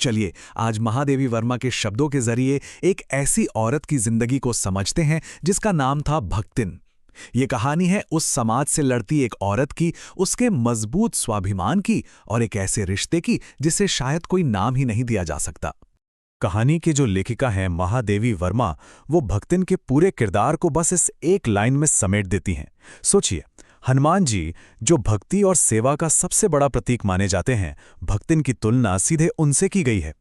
चलिए आज महादेवी वर्मा के शब्दों के जरिए एक ऐसी औरत की जिंदगी को समझते हैं जिसका नाम था भक्तिन। ये कहानी है उस समाज से लड़ती एक औरत की, उसके मजबूत स्वाभिमान की और एक ऐसे रिश्ते की जिसे शायद कोई नाम ही नहीं दिया जा सकता। कहानी के जो लेखिका हैं महादेवी वर्मा, वो भक्तिन के पूरे किरदार को बस इस एक लाइन में समेट देती हैं। सोचिए, हनुमान जी जो भक्ति और सेवा का सबसे बड़ा प्रतीक माने जाते हैं, भक्तिन की तुलना सीधे उनसे की गई है।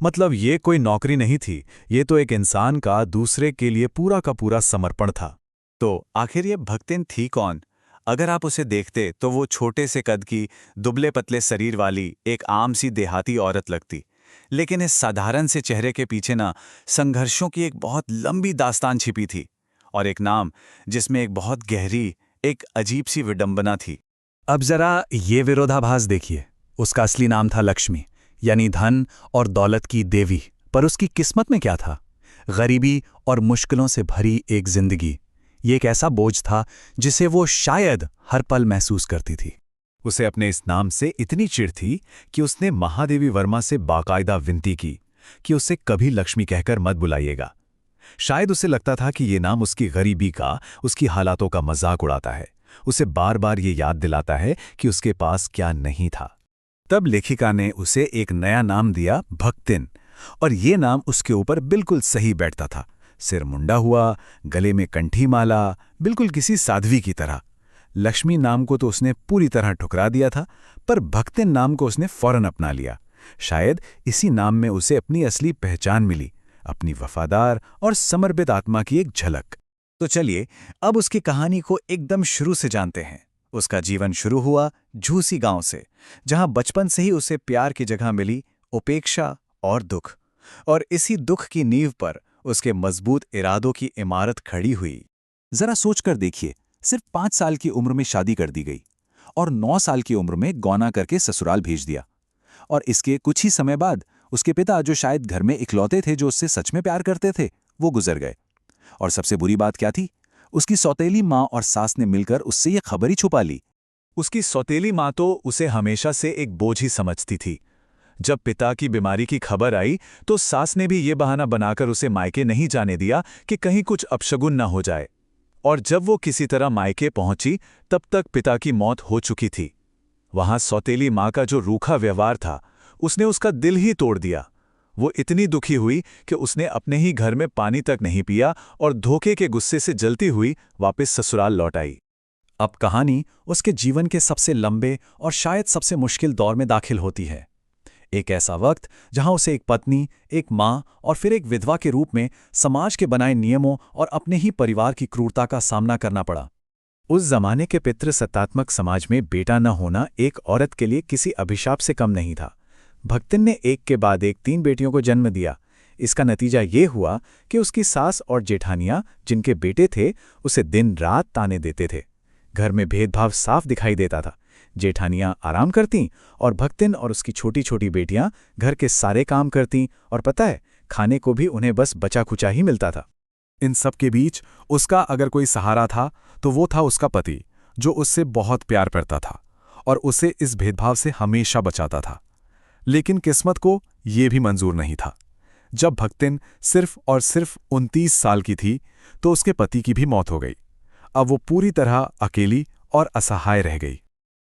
मतलब ये कोई नौकरी नहीं थी, ये तो एक इंसान का दूसरे के लिए पूरा का पूरा समर्पण था। तो आखिर ये भक्तिन थी कौन? अगर आप उसे देखते तो वो छोटे से कद की, दुबले पतले शरीर वाली एक आम सी देहाती औरत लगती। लेकिन इस साधारण से चेहरे के पीछे ना संघर्षों की एक बहुत लंबी दास्तान छिपी थी, और एक नाम जिसमें एक बहुत गहरी, एक अजीब सी विडंबना थी। अब जरा ये विरोधाभास देखिए। उसका असली नाम था लक्ष्मी, यानी धन और दौलत की देवी। पर उसकी किस्मत में क्या था? गरीबी और मुश्किलों से भरी एक जिंदगी। ये एक ऐसा बोझ था जिसे वो शायद हर पल महसूस करती थी। उसे अपने इस नाम से इतनी चिढ़ थी कि उसने महादेवी वर्मा से बाकायदा विनती की कि उसे कभी लक्ष्मी कहकर मत बुलाइएगा। शायद उसे लगता था कि ये नाम उसकी गरीबी का, उसकी हालातों का मजाक उड़ाता है, उसे बार बार ये याद दिलाता है कि उसके पास क्या नहीं था। तब लेखिका ने उसे एक नया नाम दिया, भक्तिन, और ये नाम उसके ऊपर बिल्कुल सही बैठता था। सिर मुंडा हुआ, गले में कंठी माला, बिल्कुल किसी साध्वी की तरह। लक्ष्मी नाम को तो उसने पूरी तरह ठुकरा दिया था, पर भक्तिन नाम को उसने फौरन अपना लिया। शायद इसी नाम में उसे अपनी असली पहचान मिली, अपनी वफादार और समर्पित आत्मा की एक झलक। तो चलिए अब उसकी कहानी को एकदम शुरू से जानते हैं। उसका जीवन शुरू हुआ झूसी गांव से, जहां बचपन से ही उसे प्यार की जगह मिली उपेक्षा और दुख, और इसी दुख की नींव पर उसके मजबूत इरादों की इमारत खड़ी हुई। जरा सोचकर देखिए, सिर्फ 5 साल की उम्र में शादी कर दी गई और 9 साल की उम्र में गौना करके ससुराल भेज दिया, और इसके कुछ ही समय बाद उसके पिता, जो शायद घर में इकलौते थे जो उससे सच में प्यार करते थे, वो गुजर गए। और सबसे बुरी बात क्या थी? उसकी सौतेली माँ और सास ने मिलकर उससे ये खबर ही छुपा ली। उसकी सौतेली माँ तो उसे हमेशा से एक बोझ ही समझती थी। जब पिता की बीमारी की खबर आई तो सास ने भी ये बहाना बनाकर उसे मायके नहीं जाने दिया कि कहीं कुछ अपशगुन न हो जाए। और जब वो किसी तरह मायके पहुंची तब तक पिता की मौत हो चुकी थी। वहां सौतेली माँ का जो रूखा व्यवहार था, उसने उसका दिल ही तोड़ दिया। वो इतनी दुखी हुई कि उसने अपने ही घर में पानी तक नहीं पिया और धोखे के गुस्से से जलती हुई वापस ससुराल लौट आई। अब कहानी उसके जीवन के सबसे लंबे और शायद सबसे मुश्किल दौर में दाखिल होती है। एक ऐसा वक्त जहां उसे एक पत्नी, एक मां और फिर एक विधवा के रूप में समाज के बनाए नियमों और अपने ही परिवार की क्रूरता का सामना करना पड़ा। उस जमाने के पितृसत्तात्मक समाज में बेटा न होना एक औरत के लिए किसी अभिशाप से कम नहीं था। भक्तिन ने एक के बाद एक 3 बेटियों को जन्म दिया। इसका नतीजा ये हुआ कि उसकी सास और जेठानियां, जिनके बेटे थे, उसे दिन रात ताने देते थे। घर में भेदभाव साफ दिखाई देता था। जेठानियां आराम करतीं और भक्तिन और उसकी छोटी छोटी बेटियां घर के सारे काम करतीं, और पता है, खाने को भी उन्हें बस बचा खुचा ही मिलता था। इन सब के बीच उसका अगर कोई सहारा था तो वो था उसका पति, जो उससे बहुत प्यार करता था और उसे इस भेदभाव से हमेशा बचाता था। लेकिन किस्मत को ये भी मंजूर नहीं था। जब भक्तिन सिर्फ और सिर्फ 29 साल की थी तो उसके पति की भी मौत हो गई। अब वो पूरी तरह अकेली और असहाय रह गई।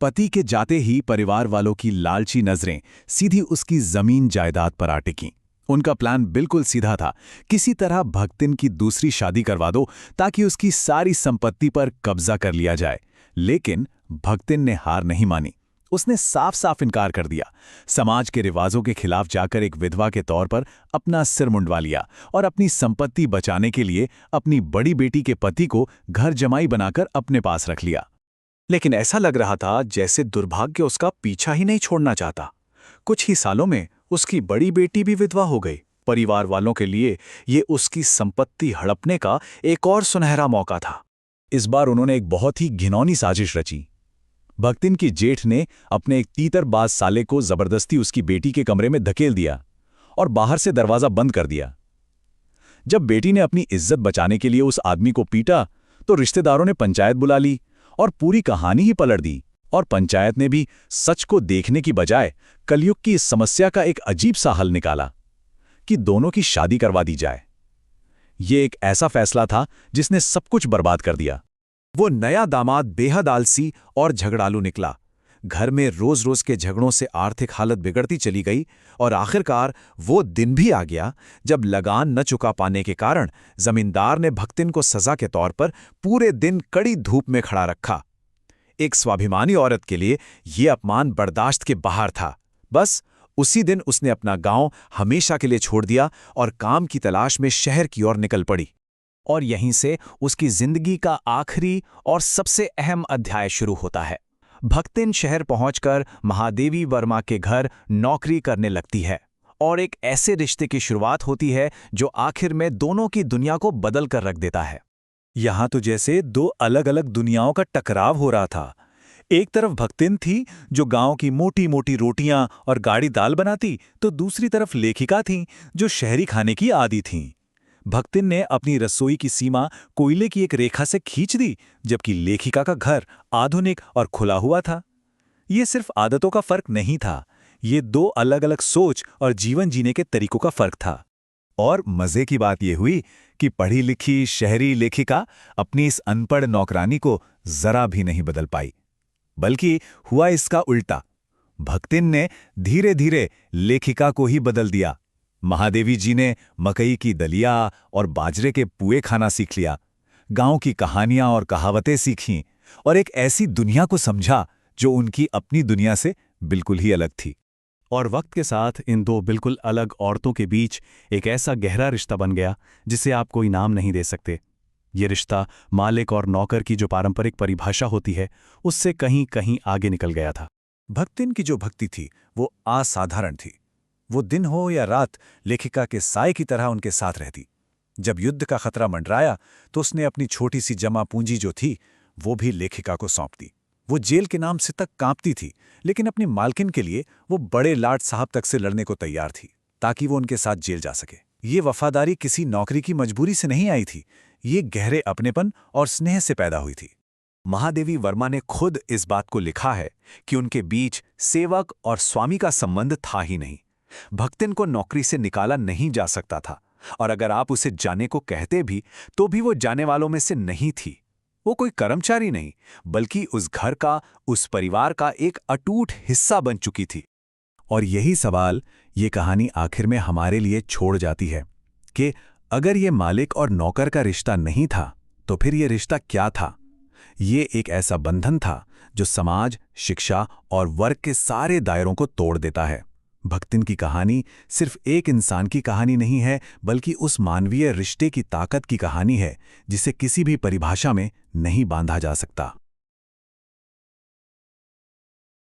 पति के जाते ही परिवार वालों की लालची नजरें सीधी उसकी जमीन जायदाद पर आ टिकीं। उनका प्लान बिल्कुल सीधा था, किसी तरह भक्तिन की दूसरी शादी करवा दो ताकि उसकी सारी संपत्ति पर कब्जा कर लिया जाए। लेकिन भक्तिन ने हार नहीं मानी। उसने साफ साफ इनकार कर दिया। समाज के रिवाजों के खिलाफ जाकर एक विधवा के तौर पर अपना सिर मुंडवा लिया और अपनी संपत्ति बचाने के लिए अपनी बड़ी बेटी के पति को घर जमाई बनाकर अपने पास रख लिया। लेकिन ऐसा लग रहा था जैसे दुर्भाग्य उसका पीछा ही नहीं छोड़ना चाहता। कुछ ही सालों में उसकी बड़ी बेटी भी विधवा हो गई। परिवार वालों के लिए ये उसकी संपत्ति हड़पने का एक और सुनहरा मौका था। इस बार उन्होंने एक बहुत ही घिनौनी साजिश रची। भक्तिन की जेठ ने अपने एक तीतरबाज साले को जबरदस्ती उसकी बेटी के कमरे में धकेल दिया और बाहर से दरवाजा बंद कर दिया। जब बेटी ने अपनी इज्जत बचाने के लिए उस आदमी को पीटा तो रिश्तेदारों ने पंचायत बुला ली और पूरी कहानी ही पलट दी। और पंचायत ने भी सच को देखने की बजाय कलयुग की इस समस्या का एक अजीब सा हल निकाला कि दोनों की शादी करवा दी जाए। ये एक ऐसा फैसला था जिसने सब कुछ बर्बाद कर दिया। वो नया दामाद बेहद आलसी और झगड़ालू निकला। घर में रोज रोज के झगड़ों से आर्थिक हालत बिगड़ती चली गई और आखिरकार वो दिन भी आ गया जब लगान न चुका पाने के कारण जमींदार ने भक्तिन को सजा के तौर पर पूरे दिन कड़ी धूप में खड़ा रखा। एक स्वाभिमानी औरत के लिए ये अपमान बर्दाश्त के बाहर था। बस उसी दिन उसने अपना गांव हमेशा के लिए छोड़ दिया और काम की तलाश में शहर की ओर निकल पड़ी। और यहीं से उसकी जिंदगी का आखिरी और सबसे अहम अध्याय शुरू होता है। भक्तिन शहर पहुंचकर महादेवी वर्मा के घर नौकरी करने लगती है और एक ऐसे रिश्ते की शुरुआत होती है जो आखिर में दोनों की दुनिया को बदल कर रख देता है। यहां तो जैसे दो अलग अलग दुनियाओं का टकराव हो रहा था। एक तरफ भक्तिन थी जो गांव की मोटी मोटी रोटियां और गाढ़ी दाल बनाती, तो दूसरी तरफ लेखिका थीं जो शहरी खाने की आदी थीं। भक्तिन ने अपनी रसोई की सीमा कोयले की एक रेखा से खींच दी, जबकि लेखिका का घर आधुनिक और खुला हुआ था। ये सिर्फ आदतों का फर्क नहीं था, ये दो अलग अलग सोच और जीवन जीने के तरीकों का फर्क था। और मजे की बात यह हुई कि पढ़ी लिखी शहरी लेखिका अपनी इस अनपढ़ नौकरानी को जरा भी नहीं बदल पाई, बल्कि हुआ इसका उल्टा। भक्तिन ने धीरे धीरे लेखिका को ही बदल दिया। महादेवी जी ने मकई की दलिया और बाजरे के पुए खाना सीख लिया, गांव की कहानियां और कहावतें सीखीं और एक ऐसी दुनिया को समझा जो उनकी अपनी दुनिया से बिल्कुल ही अलग थी। और वक्त के साथ इन दो बिल्कुल अलग औरतों के बीच एक ऐसा गहरा रिश्ता बन गया जिसे आप कोई नाम नहीं दे सकते। ये रिश्ता मालिक और नौकर की जो पारंपरिक परिभाषा होती है उससे कहीं कहीं आगे निकल गया था। भक्तिन की जो भक्ति थी वो असाधारण थी। वो दिन हो या रात लेखिका के साए की तरह उनके साथ रहती। जब युद्ध का खतरा मंडराया तो उसने अपनी छोटी सी जमा पूंजी जो थी वो भी लेखिका को सौंप दी। वो जेल के नाम से तक कांपती थी, लेकिन अपनी मालकिन के लिए वो बड़े लाट साहब तक से लड़ने को तैयार थी ताकि वो उनके साथ जेल जा सके। ये वफादारी किसी नौकरी की मजबूरी से नहीं आई थी, ये गहरे अपनेपन और स्नेह से पैदा हुई थी। महादेवी वर्मा ने खुद इस बात को लिखा है कि उनके बीच सेवक और स्वामी का संबंध था ही नहीं। भक्तिन को नौकरी से निकाला नहीं जा सकता था, और अगर आप उसे जाने को कहते भी तो भी वो जाने वालों में से नहीं थी। वो कोई कर्मचारी नहीं, बल्कि उस घर का, उस परिवार का एक अटूट हिस्सा बन चुकी थी। और यही सवाल ये कहानी आखिर में हमारे लिए छोड़ जाती है कि अगर ये मालिक और नौकर का रिश्ता नहीं था तो फिर ये रिश्ता क्या था? ये एक ऐसा बंधन था जो समाज, शिक्षा और वर्ग के सारे दायरों को तोड़ देता है। भक्तिन की कहानी सिर्फ एक इंसान की कहानी नहीं है, बल्कि उस मानवीय रिश्ते की ताकत की कहानी है जिसे किसी भी परिभाषा में नहीं बांधा जा सकता।